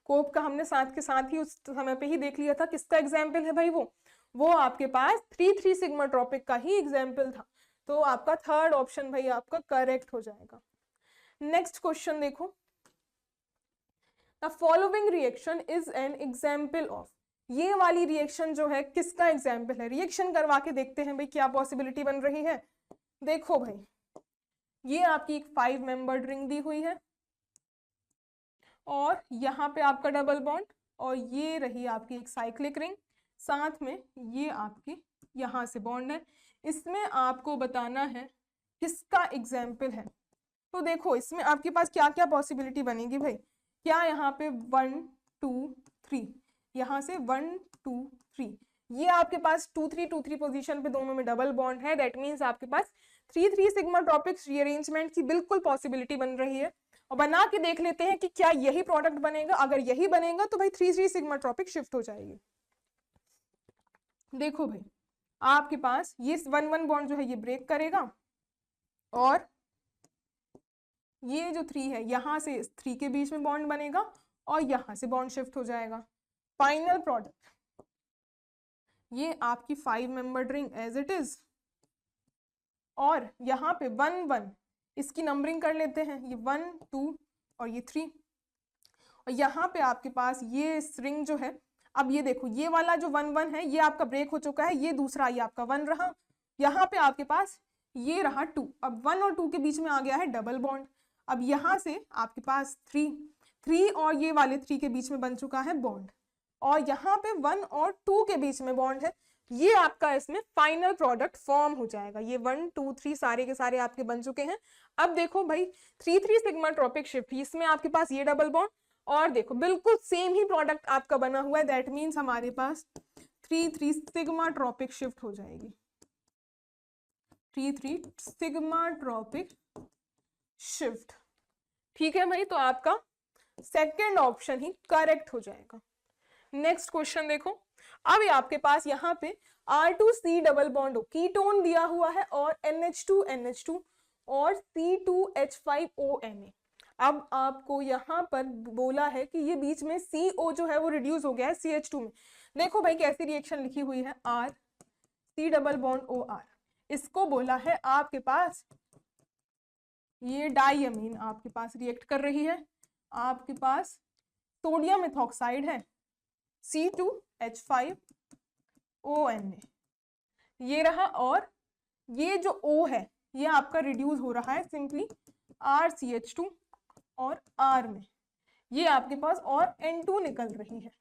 Cope का हमने साथ के साथ ही उस समय पे ही देख लिया था, किसका एग्जाम्पल है भाई, वो आपके पास 3 सिग्मा ट्रॉपिक का ही एग्जाम्पल था, तो आपका थर्ड ऑप्शन भाई आपका करेक्ट हो जाएगा। नेक्स्ट क्वेश्चन देखो, the following reaction is an example of, ये वाली रिएक्शन जो है किसका एग्जाम्पल है, रिएक्शन करवा के देखते हैं भाई क्या पॉसिबिलिटी बन रही है। देखो भाई, ये आपकी एक 5 मेंबर्ड रिंग दी हुई है, और यहाँ पे आपका डबल बॉन्ड, और ये रही आपकी एक साइक्लिक रिंग, साथ में ये आपकी यहाँ से बॉन्ड है। इसमें आपको बताना है किसका एग्जाम्पल है। तो देखो इसमें आपके पास क्या क्या पॉसिबिलिटी बनेगी भाई, क्या यहाँ पे 1 2 3, यहाँ से 1 2 3, ये आपके पास 2 3 पोजीशन पे दोनों में डबल बॉन्ड है, दैट मीन्स आपके पास 3 सिग्मा ट्रॉपिक्स रीअरेंजमेंट की बिल्कुल पॉसिबिलिटी बन रही है। और बना के देख लेते हैं कि क्या यही प्रोडक्ट बनेगा, अगर यही बनेगा तो भाई 3 सिग्मा ट्रॉपिक शिफ्ट हो जाएगी। देखो भाई आपके पास ये 1 1 बॉन्ड जो है ये ब्रेक करेगा, और ये जो 3 है यहाँ से 3 के बीच में बॉन्ड बनेगा, और यहाँ से बॉन्ड शिफ्ट हो जाएगा। फाइनल प्रोडक्ट ये आपकी 5 membered ring as it is, और यहाँ पे 1 1 इसकी नंबरिंग कर लेते हैं, ये 1 2 और ये 3, और यहाँ पे आपके पास ये रिंग जो है, अब ये देखो ये वाला जो 1 1 है ये आपका ब्रेक हो चुका है, ये दूसरा ये आपका 1 रहा, यहाँ पे आपके पास ये रहा 2, अब 1 और 2 के बीच में आ गया है डबल बॉन्ड, अब यहाँ से आपके पास 3 और ये वाले 3 के बीच में बन चुका है बॉन्ड, और यहाँ पे 1 और 2 के बीच में बॉन्ड है, ये आपका इसमें फाइनल प्रोडक्ट फॉर्म हो जाएगा। ये 1 2 3 सारे के सारे आपके बन चुके हैं। अब देखो भाई 3 सिग्मा ट्रॉपिक शिफ्ट, इसमें आपके पास ये डबल बॉन्ड, और देखो बिल्कुल सेम ही प्रोडक्ट आपका बना हुआ है, दैट मीन्स हमारे पास 3 सिग्मा ट्रॉपिक शिफ्ट हो जाएगी, 3 सिग्मा ट्रॉपिक शिफ्ट। ठीक है भाई, तो आपका सेकंड ऑप्शन ही करेक्ट हो जाएगा। नेक्स्ट क्वेश्चन देखो, अब आपके पास यहाँ पे R2C डबल बॉन्ड कीटोन दिया हुआ है, और NH2 और C2H5ONA। अब आपको यहाँ पर बोला है कि ये बीच में CO जो है वो रिड्यूस हो गया है CH2 में। देखो भाई कैसी रिएक्शन लिखी हुई है, RC डबल बॉन्ड OR, इसको बोला है आपके पास ये डाइअमीन आपके पास रिएक्ट कर रही है, आपके पास सोडियम मेथॉक्साइड है C2H5ONA ये रहा, और ये जो O है ये आपका रिड्यूस हो रहा है सिंपली RCH2 और R में, ये आपके पास और N2 निकल रही है।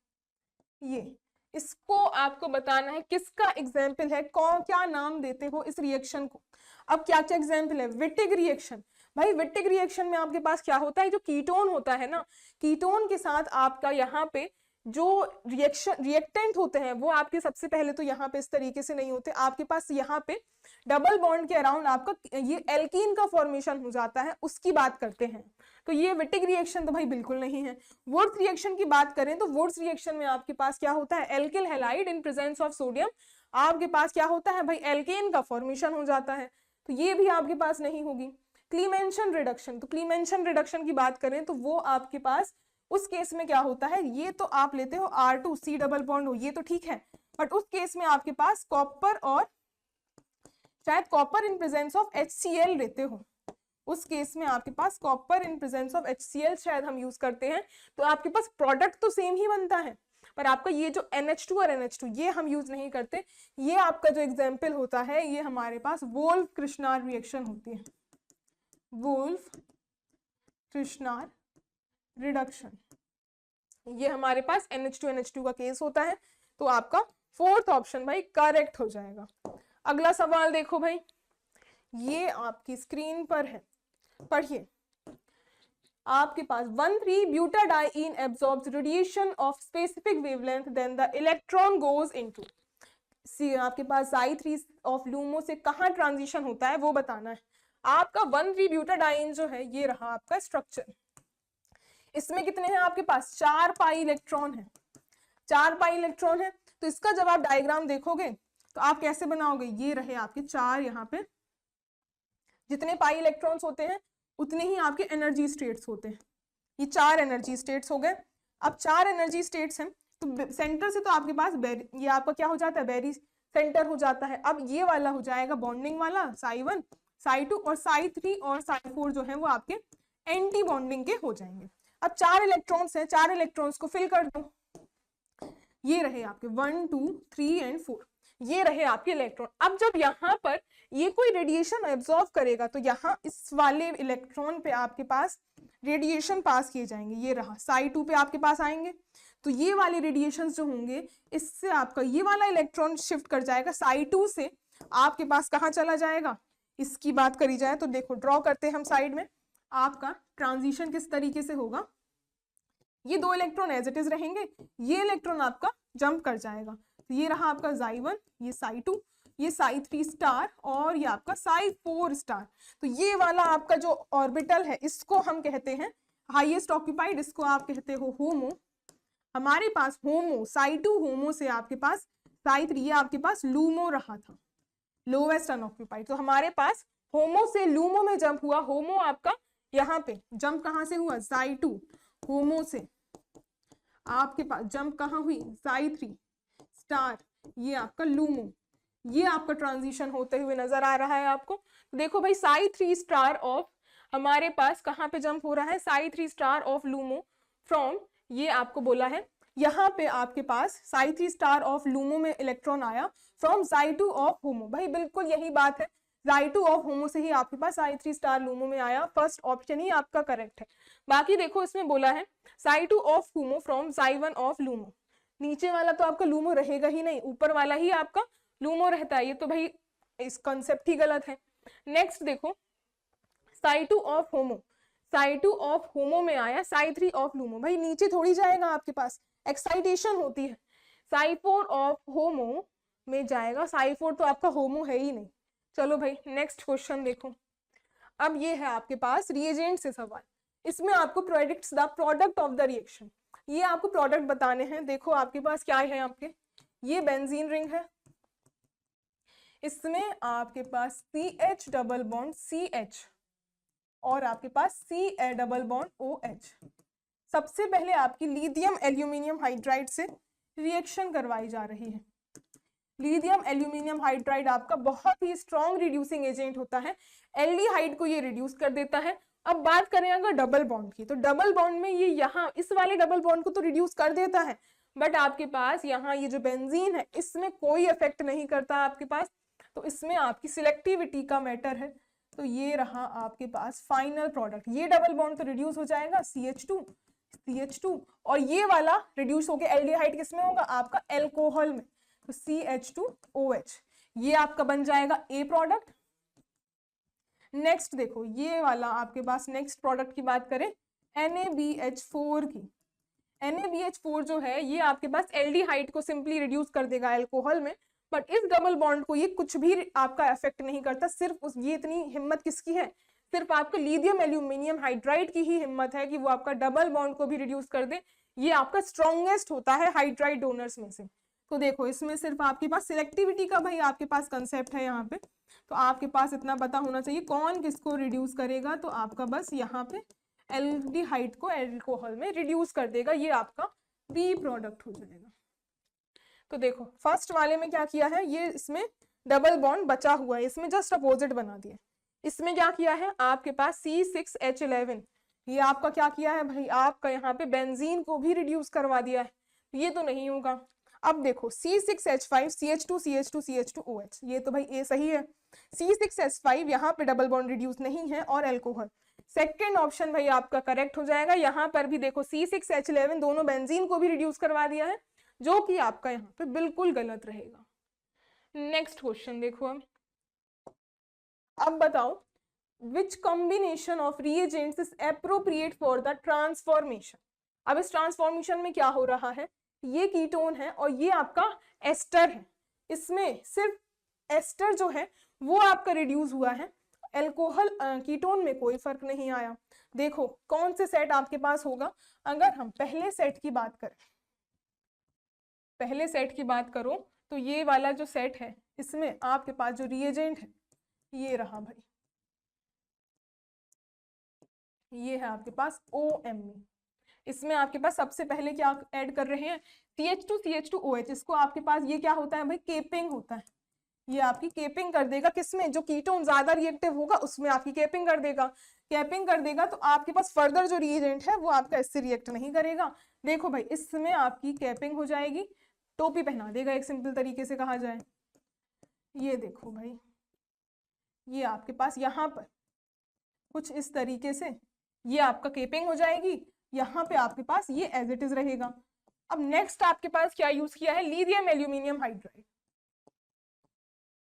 ये इसको आपको बताना है किसका एग्जाम्पल है, कौन क्या नाम देते हो इस रिएक्शन को। अब क्या क्या एग्जाम्पल है, विटिग रिएक्शन। भाई विटिग रिएक्शन में आपके पास क्या होता है, जो कीटोन होता है ना, कीटोन के साथ आपका यहाँ पे जो रिएक्टेंट होते हैं वो आपके सबसे पहले तो यहाँ पे इस तरीके से नहीं होते, आपके पास यहाँ पे डबल बॉन्ड के अराउंड आपका ये एल्कीन का फॉर्मेशन हो जाता है, उसकी बात करते हैं। तो ये विटिक रिएक्शन तो भाई बिल्कुल नहीं है। वुड्स रिएक्शन की बात करें तो वुड्स रिएक्शन में आपके पास क्या होता है, alkyl halide in presence of sodium, आपके पास क्या होता है भाई, एल्केन का फॉर्मेशन हो जाता है, तो ये भी आपके पास नहीं होगी। क्लीमेंशन रिडक्शन, तो क्लीमेंशन रिडक्शन की बात करें तो वो आपके पास उस केस में क्या होता है, ये तो आप लेते हो R2 C डबल बॉन्ड हो, ये तो ठीक है, बट उस केस में आपके पास कॉपर और शायद copper in presence of HCl लेते हो, उस केस में आपके पास copper in presence of HCl शायद हम यूज करते हैं, तो आपके पास प्रोडक्ट तो सेम ही बनता है, पर आपका ये जो NH2 और NH2 ये हम यूज नहीं करते। ये आपका जो एग्जाम्पल होता है ये हमारे पास वोल्फ कृष्णार रिएक्शन होती है, वोल्फ कृष्णार रिडक्शन, ये हमारे पास NH2 NH2 का केस होता है, तो आपका फोर्थ ऑप्शन भाई करेक्ट हो जाएगा। अगला सवाल देखो भाई, ये आपकी स्क्रीन पर है, पढ़िए। आपके पास 1,3-butadiene absorbs radiation of specific wavelength, then the electron goes into, आपके पास Xi3 of LUMO से कहाँ ट्रांजिशन होता है वो बताना है। आपका 1,3-butadiene जो है ये रहा आपका स्ट्रक्चर, इसमें कितने हैं आपके पास, 4 पाई इलेक्ट्रॉन है, 4 पाई इलेक्ट्रॉन है, तो इसका जब आप डायग्राम देखोगे तो आप कैसे बनाओगे, ये रहे आपके 4, यहाँ पे जितने पाई इलेक्ट्रॉन्स होते हैं उतने ही आपके एनर्जी स्टेट्स होते हैं, ये 4 एनर्जी स्टेट्स हो गए। अब 4 एनर्जी स्टेट्स हैं तो सेंटर से तो आपके पास ये आपका क्या हो जाता है, बेरी सेंटर हो जाता है। अब ये वाला हो जाएगा बॉन्डिंग वाला Psi1 Psi2 और Psi3 और Psi4 जो है वो आपके एंटी बॉन्डिंग के हो जाएंगे। अब 4 इलेक्ट्रॉन्स हैं, 4 इलेक्ट्रॉन्स को फिल कर दो, ये रहे आपके 1 2 3 एंड 4, ये रहे आपके इलेक्ट्रॉन। अब जब यहाँ पर ये कोई रेडिएशन एब्जॉर्ब करेगा तो यहाँ इस वाले इलेक्ट्रॉन पे आपके पास रेडिएशन पास किए जाएंगे, ये रहा Psi2 पे आपके पास आएंगे, तो ये वाले रेडिएशन जो होंगे इससे आपका ये वाला इलेक्ट्रॉन शिफ्ट कर जाएगा Psi2 से आपके पास कहाँ चला जाएगा, इसकी बात करी जाए तो देखो ड्रॉ करते हैं हम साइड में, आपका ट्रांजिशन किस तरीके से होगा, ये 2 इलेक्ट्रॉन एज इट इज रहेंगे, ये इलेक्ट्रॉन आपका जंप कर जाएगा, तो ये रहा आपका Xi1, ये Psi2, ये Psi3 स्टार और ये आपका Psi4 स्टार। तो ये वाला आपका जो ऑर्बिटल है इसको हम कहते हैं हाईएस्ट ऑक्यूपाइड, इसको आप कहते हो होमो। हमारे पास होमो Psi2 होमो से आपके पास Psi3 ये आपके पास लूमो रहा था, लोवेस्ट अनऑक्यूपाइड। तो हमारे पास होमो से लूमो में जंप हुआ, होमो आपका यहाँ पे जंप कहाँ से हुआ, Psi2 होमो से आपके पास जंप कहाँ हुई, Psi3 स्टार, ये आपका लूमो, ये आपका ट्रांजिशन होते हुए नजर आ रहा है आपको। तो देखो भाई Psi3 स्टार ऑफ हमारे पास कहाँ पे जंप हो रहा है, Psi3 star of LUMO from, ये आपको बोला है यहाँ पे आपके पास Psi3 स्टार ऑफ लूमो में इलेक्ट्रॉन आया फ्रॉम Xi2 ऑफ होमो, भाई बिल्कुल यही बात है, Xi2 ऑफ होमो से ही आपके पास Psi3 स्टार लूमो में आया, फर्स्ट ऑप्शन ही आपका करेक्ट है। बाकी देखो इसमें बोला है Psi2 of homo from Xi1 of LUMO, नीचे वाला तो आपका लूमो रहेगा ही नहीं, ऊपर वाला ही आपका लूमो रहता है, ये तो भाई इस कॉन्सेप्ट ही गलत है। नेक्स्ट देखो Psi2 of homo, Psi2 of होमो में आया Psi3 ऑफ लूमो, भाई नीचे थोड़ी जाएगा, आपके पास एक्साइटेशन होती है, Psi4 ऑफ होमो में जाएगा, Psi4 तो आपका होमो है ही नहीं। चलो भाई नेक्स्ट क्वेश्चन देखो, अब ये है आपके पास रिएजेंट से सवाल, इसमें आपको predicts the product of the reaction, ये आपको प्रोडक्ट बताने हैं। देखो आपके पास क्या है, आपके ये बेंजीन रिंग है, इसमें आपके पास CH डबल बॉन्ड CH और आपके पास Ca डबल बॉन्ड OH। सबसे पहले आपकी लिथियम एल्यूमिनियम हाइड्राइड से रिएक्शन करवाई जा रही है। लिथियम एल्यूमिनियम हाइड्राइड आपका बहुत ही स्ट्रॉन्ग रिड्यूसिंग एजेंट होता है, एल्डिहाइड को ये रिड्यूस कर देता है। अब बात करें अगर डबल बॉन्ड की, तो डबल बॉन्ड में ये यहाँ इस वाले डबल बॉन्ड को तो रिड्यूस कर देता है, बट आपके पास यहाँ ये जो बेंजीन है इसमें कोई इफेक्ट नहीं करता आपके पास, तो इसमें आपकी सिलेक्टिविटी का मैटर है। तो ये रहा आपके पास फाइनल प्रोडक्ट, ये डबल बॉन्ड तो रिड्यूस हो जाएगा CH2 और ये वाला रिड्यूस होकर एल्डिहाइड किसमें होगा, आपका एल्कोहल में, तो CH2OH, ये आपका बन जाएगा A प्रोडक्ट। नेक्स्ट देखो ये वाला आपके पास नेक्स्ट प्रोडक्ट की बात करें NaBH4 की, NaBH4 जो है ये आपके पास एल्डिहाइड को सिंपली रिड्यूस कर देगा अल्कोहल में, बट इस डबल बॉन्ड को ये कुछ भी आपका इफेक्ट नहीं करता। सिर्फ ये इतनी हिम्मत किसकी है, सिर्फ आपका लिथियम एल्यूमिनियम हाइड्राइड की ही हिम्मत है कि वो आपका डबल बॉन्ड को भी रिड्यूस कर दे। ये आपका स्ट्रॉन्गेस्ट होता है हाइड्राइड डोनर्स में से। तो देखो इसमें सिर्फ आपके पास सिलेक्टिविटी का भाई आपके पास कंसेप्ट है यहाँ पे, तो आपके पास इतना पता होना चाहिए कौन किसको रिड्यूस करेगा। तो आपका बस यहाँ पे एल्डिहाइड को एल्कोहल में रिड्यूस कर देगा, ये आपका बी प्रोडक्ट हो जाएगा। तो देखो फर्स्ट वाले में क्या किया है, ये इसमें डबल बॉन्ड बचा हुआ है, इसमें जस्ट अपोजिट बना दिया। इसमें क्या किया है आपके पास C6H11, ये आपका क्या किया है भाई, आपका यहाँ पे बेंजीन को भी रिड्यूस करवा दिया है, ये तो नहीं होगा। अब देखो C6H5 CH2 CH2 CH2OH, ये तो भाई ए सही है। C6H5 यहाँ पे डबल बॉन्ड रिड्यूस नहीं है और अल्कोहल, सेकंड ऑप्शन भाई आपका करेक्ट हो जाएगा। यहाँ पर भी देखो C6H11 दोनों बेंजीन को भी रिड्यूस करवा दिया है, जो कि आपका यहाँ पे बिल्कुल गलत रहेगा। नेक्स्ट क्वेश्चन देखो अब बताओ which combination of reagents is appropriate for the transformation. अब इस ट्रांसफॉर्मेशन में क्या हो रहा है, ये कीटोन है और ये आपका एस्टर है, इसमें सिर्फ एस्टर जो है वो आपका रिड्यूस हुआ है, अल्कोहल कीटोन में कोई फर्क नहीं आया। देखो कौन से सेट आपके पास होगा, अगर हम पहले सेट की बात करें, पहले सेट की बात करो तो ये वाला जो सेट है इसमें आपके पास जो रिएजेंट है ये रहा भाई, ये है आपके पास OMe। इसमें आपके पास सबसे पहले क्या ऐड कर रहे हैं CH2 CH2OH, इसको आपके पास ये क्या होता है भाई केपिंग होता है, ये आपकी केपिंग कर देगा किसमें, जो कीटोन ज्यादा रिएक्टिव होगा उसमें आपकी केपिंग कर देगा, कैपिंग कर देगा तो आपके पास फर्दर जो रिएजेंट है वो आपका इससे रिएक्ट नहीं करेगा। देखो भाई इसमें आपकी कैपिंग हो जाएगी, टोपी पहना देगा एक सिंपल तरीके से कहा जाए। ये देखो भाई ये आपके पास यहाँ पर कुछ इस तरीके से ये आपका केपिंग हो जाएगी, यहाँ पे आपके पास ये एज इट इज रहेगा। अब नेक्स्ट आपके पास क्या यूज किया है, lithium aluminium hydride,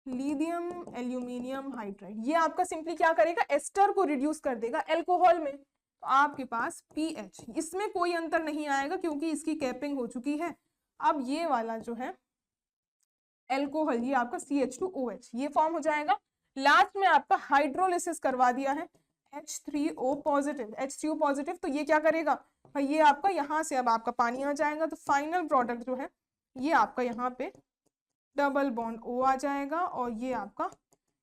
lithium aluminium hydride, ये आपका सिंपली क्या करेगा एस्टर को रिड्यूस कर देगा अल्कोहल में, तो आपके पास pH, इसमें कोई अंतर नहीं आएगा क्योंकि इसकी कैपिंग हो चुकी है। अब ये वाला जो है अल्कोहल ये आपका CH2OH ये फॉर्म हो जाएगा, लास्ट में आपका हाइड्रोलिसिस करवा दिया है H3O पॉजिटिव, H3O पॉजिटिव, तो ये क्या करेगा भाई ये आपका यहाँ से अब आपका पानी आ जाएगा, तो फाइनल प्रोडक्ट जो है ये आपका यहाँ पे डबल बॉन्ड O आ जाएगा और ये आपका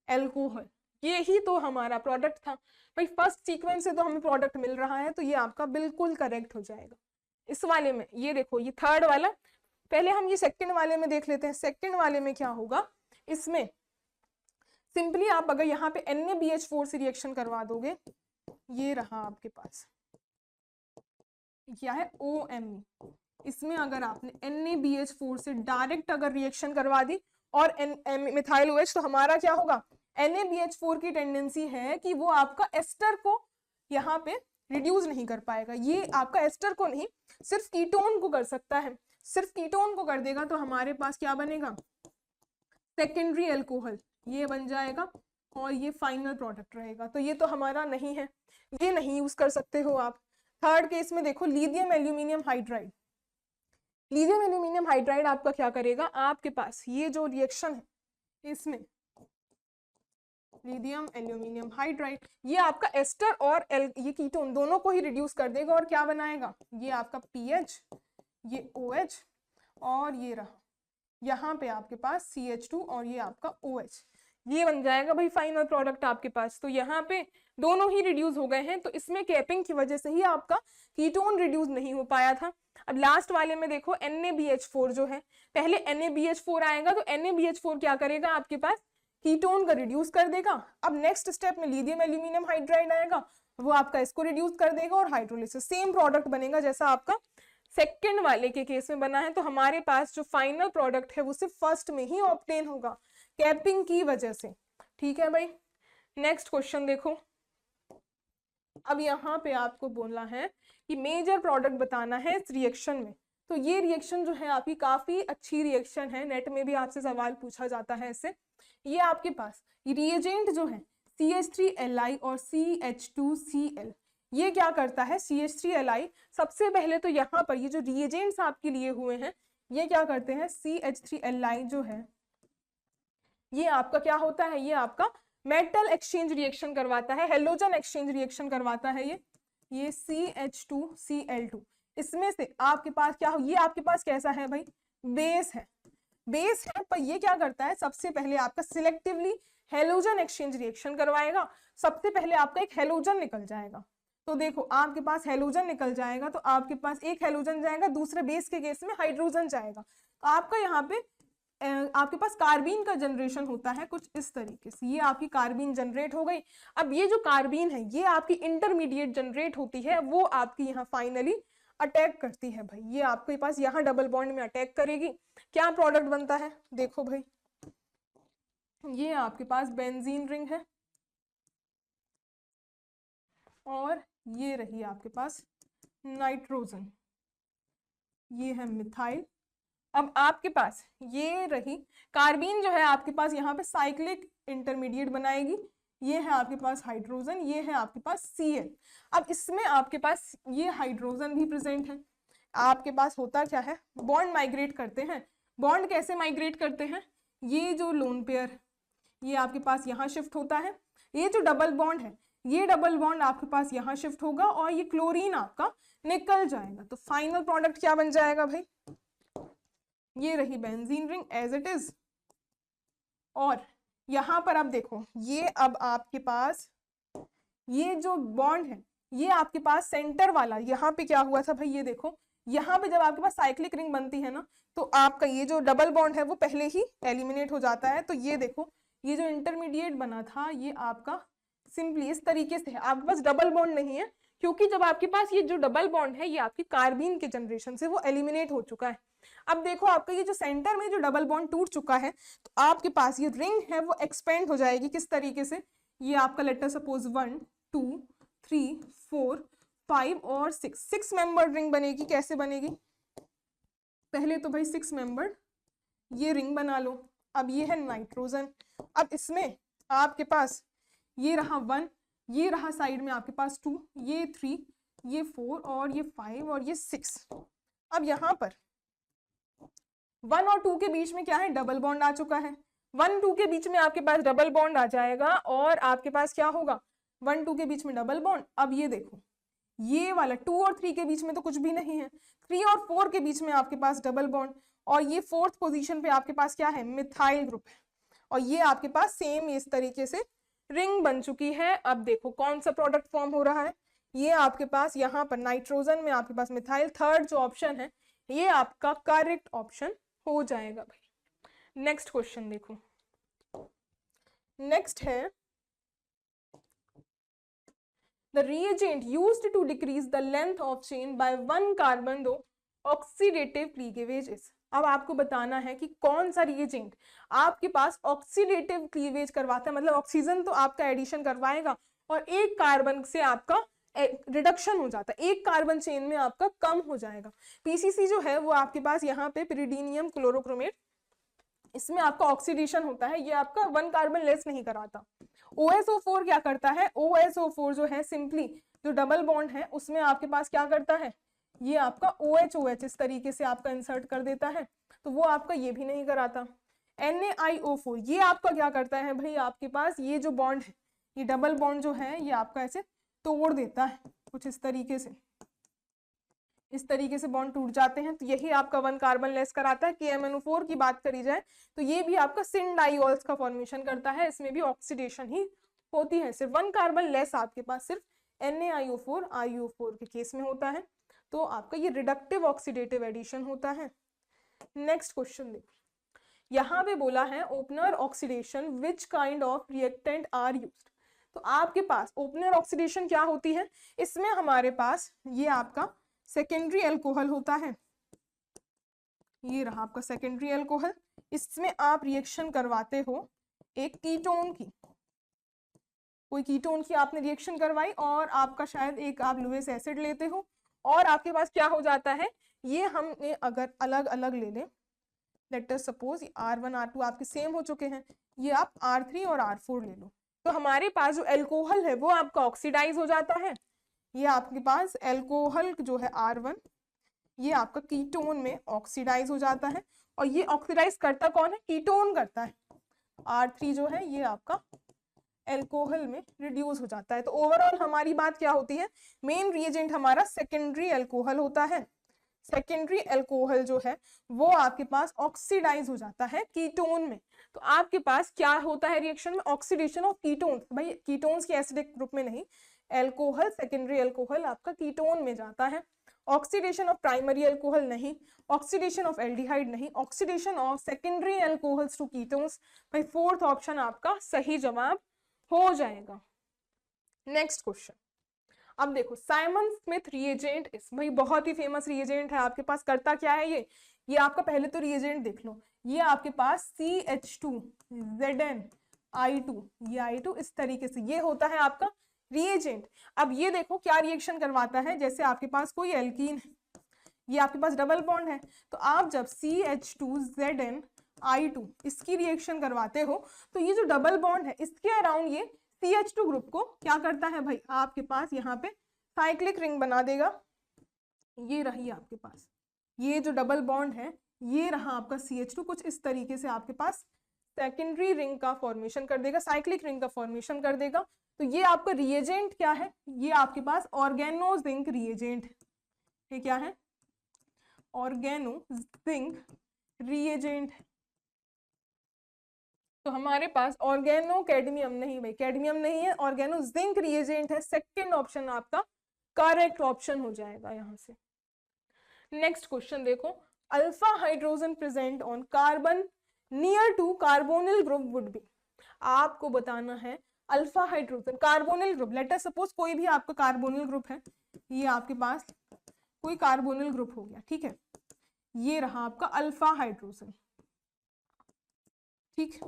अल्कोहल, ये ही तो हमारा प्रोडक्ट था भाई, फर्स्ट सीक्वेंस से तो हमें प्रोडक्ट मिल रहा है, तो ये आपका बिल्कुल करेक्ट हो जाएगा इस वाले में। ये देखो ये थर्ड वाला, पहले हम ये सेकंड वाले में देख लेते हैं। सेकंड वाले में क्या होगा, इसमें सिंपली आप अगर यहाँ पे NaBH4 से रिएक्शन करवा दोगे, ये रहा आपके पास क्या है OMe, इसमें अगर आपने NaBH4 से डायरेक्ट अगर रिएक्शन करवा दी और मिथाइल OH, तो हमारा क्या होगा, NaBH4 की टेंडेंसी है कि वो आपका एस्टर को यहाँ पे रिड्यूस नहीं कर पाएगा, ये आपका एस्टर को नहीं सिर्फ कीटोन को कर सकता है, सिर्फ कीटोन को कर देगा, तो हमारे पास क्या बनेगा सेकेंडरी अल्कोहल ये बन जाएगा और ये फाइनल प्रोडक्ट रहेगा, तो ये तो हमारा नहीं है, ये नहीं यूज कर सकते हो आप। थर्ड केस में देखो lithium aluminium hydride, lithium aluminium hydride आपका क्या करेगा, आपके पास ये जो रिएक्शन है इसमें लिथियम एल्यूमिनियम हाइड्राइड ये आपका एस्टर और ये कीटोन दोनों को ही रिड्यूस कर देगा और क्या बनाएगा, ये आपका PH ये OH और ये रहा यहाँ पे आपके पास CH2 और ये आपका OH, ये बन जाएगा भाई फाइनल प्रोडक्ट आपके पास। तो यहाँ पे दोनों ही रिड्यूस हो गए हैं, तो इसमें कैपिंग की वजह से ही आपका कीटोन रिड्यूस नहीं हो पाया था। अब लास्ट वाले में देखो NaBH4 जो है, पहले NaBH4 आएगा तो NaBH4 क्या करेगा आपके पास कीटोन का रिड्यूस कर देगा। अब नेक्स्ट स्टेप में लिथियम एल्यूमिनियम हाइड्राइड आएगा, वो आपका इसको रिड्यूस कर देगा और हाइड्रोलिसिस सेम प्रोडक्ट बनेगा जैसा आपका सेकंड वाले के केस में बना है। तो हमारे पास जो फाइनल प्रोडक्ट है वो सिर्फ फर्स्ट में ही ऑब्टेन होगा कैपिंग की वजह से। ठीक है भाई, नेक्स्ट क्वेश्चन देखो। अब यहाँ पे आपको बोलना है कि मेजर प्रोडक्ट बताना है इस रिएक्शन में। तो ये रिएक्शन जो है आपकी काफी अच्छी रिएक्शन है, नेट में भी आपसे सवाल पूछा जाता है इससे। ये आपके पास रिएजेंट जो है CH3Li और CH2Cl, ये क्या करता है CH3Li, सबसे पहले तो यहाँ पर ये जो रिएजेंट्स आपके लिए हुए हैं ये क्या करते हैं, CH3Li जो है ये आपका क्या होता है, ये आपका मेटल एक्सचेंज रिएक्शन करवाता है, हेलोजन एक्सचेंज रिएक्शन करवाता है ये CH2Cl2। इसमें से आपके पास क्या हो, ये आपके पास कैसा है भाई, बेस है, बेस है, पर ये क्या करता है सबसे पहले आपका सिलेक्टिवली हेलोजन एक्सचेंज रिएक्शन करवाएगा। सबसे पहले आपका एक हेलोजन निकल जाएगा, तो देखो आपके पास हेलोजन निकल जाएगा, तो आपके पास एक हेलोजन जाएगा, दूसरे बेस के केस में हाइड्रोजन जाएगा, तो आपका यहाँ पे आपके पास कार्बीन का जनरेशन होता है कुछ इस तरीके से। ये आपकी कार्बीन जनरेट हो गई। अब ये जो कार्बीन है ये आपकी इंटरमीडिएट जनरेट होती है, वो आपकी यहाँ फाइनली अटैक करती है भाई, ये आपके पास यहाँ डबल बॉन्ड में अटैक करेगी। क्या प्रोडक्ट बनता है, देखो भाई ये आपके पास बेंजीन रिंग है और ये रही आपके पास नाइट्रोजन, ये है मिथाइल। अब आपके पास ये रही कार्बीन जो है आपके पास यहाँ पे साइक्लिक इंटरमीडिएट बनाएगी, ये है आपके पास हाइड्रोजन, ये है आपके पास Cl। अब इसमें आपके पास ये हाइड्रोजन भी प्रेजेंट है। आपके पास होता क्या है, बॉन्ड माइग्रेट करते हैं। बॉन्ड कैसे माइग्रेट करते हैं, ये जो लोन पेयर ये आपके पास यहाँ शिफ्ट होता है, ये जो डबल बॉन्ड है ये डबल बॉन्ड आपके पास यहाँ शिफ्ट होगा और ये क्लोरीन आपका निकल जाएगा। तो फाइनल प्रोडक्ट क्या बन जाएगा भाई, ये रही benzene ring as it is. और यहाँ पर आप देखो ये अब आपके पास ये जो बॉन्ड है ये आपके पास सेंटर वाला यहाँ पे क्या हुआ था भाई, ये देखो यहाँ पे जब आपके पास साइक्लिक रिंग बनती है ना तो आपका ये जो डबल बॉन्ड है वो पहले ही एलिमिनेट हो जाता है। तो ये देखो ये जो इंटरमीडिएट बना था ये आपका सिंपली इस तरीके से है, आपके पास डबल बॉन्ड नहीं है क्योंकि जब आपके पास ये जो डबल बॉन्ड है ये आपकी कार्बीन के जनरेशन से वो एलिमिनेट हो चुका है। अब देखो आपका ये जो सेंटर में जो डबल बॉन्ड टूट चुका है तो आपके पास ये रिंग है वो एक्सपेंड हो जाएगी किस तरीके से, ये आपका लेटर सपोज 1 2 3 4 5 और 6 मेंबर्ड रिंग बनेगी। कैसे बनेगी, पहले तो भाई 6 मेंबर्ड ये रिंग बना लो। अब ये है नाइट्रोजन, अब इसमें आपके पास ये रहा 1, ये रहा साइड में आपके पास 2, ये 3, ये 4 और ये 5 और ये 6। अब यहाँ पर 1 और 2 के बीच में क्या है, डबल बॉन्ड आ चुका है। 1 2 के बीच में आपके पास डबल बॉन्ड आ जाएगा और आपके पास क्या होगा, 1 2 के बीच में डबल बॉन्ड। अब ये देखो ये वाला 2 और 3 के बीच में तो कुछ भी नहीं है, 3 और 4 के बीच में आपके पास डबल बॉन्ड और ये 4th पोजीशन पे आपके पास क्या है, मिथाइल ग्रुप है और ये आपके पास सेम इस तरीके से रिंग बन चुकी है। अब देखो कौन सा प्रोडक्ट फॉर्म हो रहा है, ये आपके पास यहाँ पर नाइट्रोजन में आपके पास मिथाइल, थर्ड जो ऑप्शन है ये आपका करेक्ट ऑप्शन हो जाएगा भाई। नेक्स्ट क्वेश्चन देखो, नेक्स्ट है the reagent used to decrease the length of chain by 1 carbon दो oxidative cleavage is। अब आपको बताना है कि कौन सा रिएजेंट आपके पास ऑक्सीडेटिव क्लीवेज करवाता है, मतलब ऑक्सीजन तो आपका एडिशन करवाएगा और एक कार्बन से आपका रिडक्शन हो जाता है, एक कार्बन चेन में आपका कम हो जाएगा। पीसीसी जो है वो आपके पास यहाँ पे पिरिडीनियम क्लोरोक्रोमेट, इसमें आपका ऑक्सीडेशन होता है, ये आपका 1 कार्बन लेस नहीं कराता। OSO4 क्या करता है, OSO4 जो है सिंपली जो डबल बॉन्ड है उसमें आपके पास क्या करता है, ये आपका OH इस तरीके से आपका इंसर्ट कर देता है, तो वो आपका ये भी नहीं कराता। NaIO4 ये आपका क्या करता है भाई, आपके पास ये जो बॉन्ड है ये डबल बॉन्ड जो है ये आपका ऐसे तोड़ देता है कुछ इस तरीके से, इस तरीके से बॉन्ड टूट जाते हैं, तो यही आपका 1 कार्बन लेस कराता है। KMnO4 की बात करी जाए तो ये भी आपका सिन डाइऑल्स का फॉर्मेशन करता है, इसमें भी ऑक्सीडेशन ही होती है। सिर्फ 1 कार्बन लेस आपके पास सिर्फ NaIO4 IO4 के केस में होता है, तो आपका ये रिडक्टिव ऑक्सीडेटिव एडिशन होता है। नेक्स्ट क्वेश्चन देखो, यहाँ पे बोला है Oppenauer oxidation which kind of reactant are used. तो आपके पास ओपनर ऑक्सीडेशन क्या होती है, इसमें हमारे पास ये आपका सेकेंडरी अल्कोहल होता है, ये रहा आपका सेकेंडरी अल्कोहल, इसमें आप रिएक्शन करवाते हो एक कीटोन की, कोई कीटोन की आपने रिएक्शन करवाई और आपका शायद एक आप लुईस एसिड लेते हो और आपके पास क्या हो जाता है, ये हमने अगर अलग अलग ले लें, late us suppose R1 R2 आपके सेम हो चुके हैं, ये आप R3 और R4 ले लो, तो हमारे पास जो अल्कोहल है वो आपका ऑक्सीडाइज हो जाता है, ये आपके पास एल्कोहल जो है R1, ये आपका कीटोन में ऑक्सीडाइज हो जाता है, और ये ऑक्सीडाइज करता कौन है? कीटोन करता है। R3 जो है ये आपका एल्कोहल में रिड्यूस हो जाता है। तो ओवरऑल हमारी बात क्या होती है? मेन रिएजेंट हमारा सेकेंडरी एल्कोहल होता है। सेकेंडरी एल्कोहल जो है वो आपके पास ऑक्सीडाइज हो जाता है कीटोन में। तो आपके पास क्या होता है रिएक्शन में? Oxidation of ketones. भाई कीटोन्स की एसिडिक ग्रुप में नहीं, एल्कोहल सेकेंडरी एल्कोहल आपका कीटोन में जाता है। ऑक्सीडेशन ऑफ प्राइमरी एल्कोहल नहीं, ऑक्सीडेशन ऑफ एल्डिहाइड नहीं, oxidation of secondary alcohols to ketones. भाई फोर्थ ऑप्शन आपका सही जवाब हो जाएगा। नेक्स्ट क्वेश्चन, अब देखो साइमन स्मिथ रिएजेंट इस, भाई बहुत ही फेमस रिएजेंट है आपके पास। करता क्या है ये आपका पहले तो रिएजेंट देख लो। ये आपके पास CH2ZnI2, ये I2 इस तरीके से ये होता है आपका रिएजेंट। अब ये देखो क्या रिएक्शन करवाता है, जैसे आपके पास कोई एल्कीन है, ये आपके पास डबल बॉन्ड है, तो आप जब CH2ZnI2 इसकी रिएक्शन करवाते हो तो ये जो डबल बॉन्ड है इसके अराउंड ये CH2 ग्रुप को क्या करता है भाई, आपके पास यहाँ पे साइक्लिक रिंग बना देगा। ये रही आपके पास ये जो डबल बॉन्ड है, ये रहा आपका CH2, कुछ इस तरीके से आपके पास सेकेंडरी रिंग का फॉर्मेशन कर देगा, साइक्लिक रिंग का फॉर्मेशन कर देगा। तो ये आपका रिएजेंट क्या है? ये आपके पास ऑर्गेनो जिंक रिएजेंट है। ये क्या है? Organo zinc reagent. तो हमारे पास ऑर्गेनो कैडमियम नहीं, भाई कैडमियम नहीं है, ऑर्गेनो जिंक रिएजेंट है। सेकंड ऑप्शन आपका करेक्ट ऑप्शन हो जाएगा यहाँ से। नेक्स्ट क्वेश्चन देखो, alpha hydrogen present on carbon near to carbonyl group would be. आपको बताना है alpha hydrogen carbonyl group, let us suppose कोई भी आपका कार्बोनिल ग्रुप है, ये आपके पास कोई कार्बोनिल ग्रुप हो गया, ठीक है, ये रहा आपका अल्फा हाइड्रोजन, ठीक,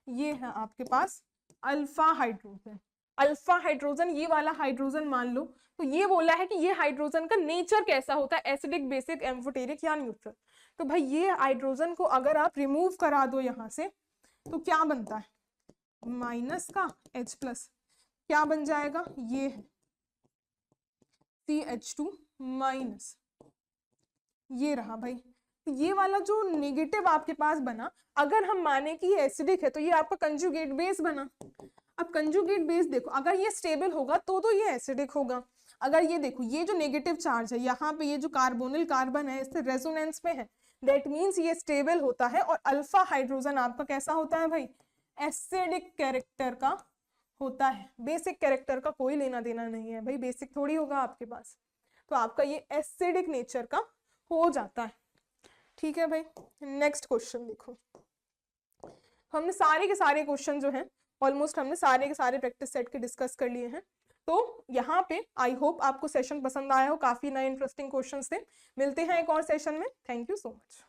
ये है आपके पास अल्फा हाइड्रोजन। अल्फा हाइड्रोजन ये वाला हाइड्रोजन मान लो, तो ये बोला है कि ये हाइड्रोजन का नेचर कैसा होता है, एसिडिक, बेसिक, एम्फोटेरिक या न्यूट्रल। तो भाई ये हाइड्रोजन को अगर आप रिमूव करा दो यहाँ से तो क्या बनता है? माइनस का H+, क्या बन जाएगा? ये है CH2 माइनस, ये रहा भाई। तो ये वाला जो नेगेटिव आपके पास बना, अगर हम माने कि ये एसिडिक है तो ये आपका कंजुगेट बेस बना। अब कंजुगेट बेस देखो, अगर ये स्टेबल होगा तो ये एसिडिक होगा। अगर ये देखो ये जो नेगेटिव चार्ज है यहाँ पे, ये जो कार्बोनिल कार्बन है इससे रेजोनेंस में है, दैट मीन्स ये स्टेबल होता है। और अल्फा हाइड्रोजन आपका कैसा होता है भाई? एसिडिक कैरेक्टर का होता है। बेसिक कैरेक्टर का कोई लेना देना नहीं है भाई, बेसिक थोड़ी होगा आपके पास। तो आपका ये एसिडिक नेचर का हो जाता है, ठीक है भाई। नेक्स्ट क्वेश्चन देखो, हमने सारे के सारे क्वेश्चन जो हैं ऑलमोस्ट हमने सारे के सारे प्रैक्टिस सेट के डिस्कस कर लिए हैं। तो यहाँ पे आई होप आपको सेशन पसंद आया हो, काफी नए इंटरेस्टिंग क्वेश्चंस थे। मिलते हैं एक और सेशन में। Thank you so much.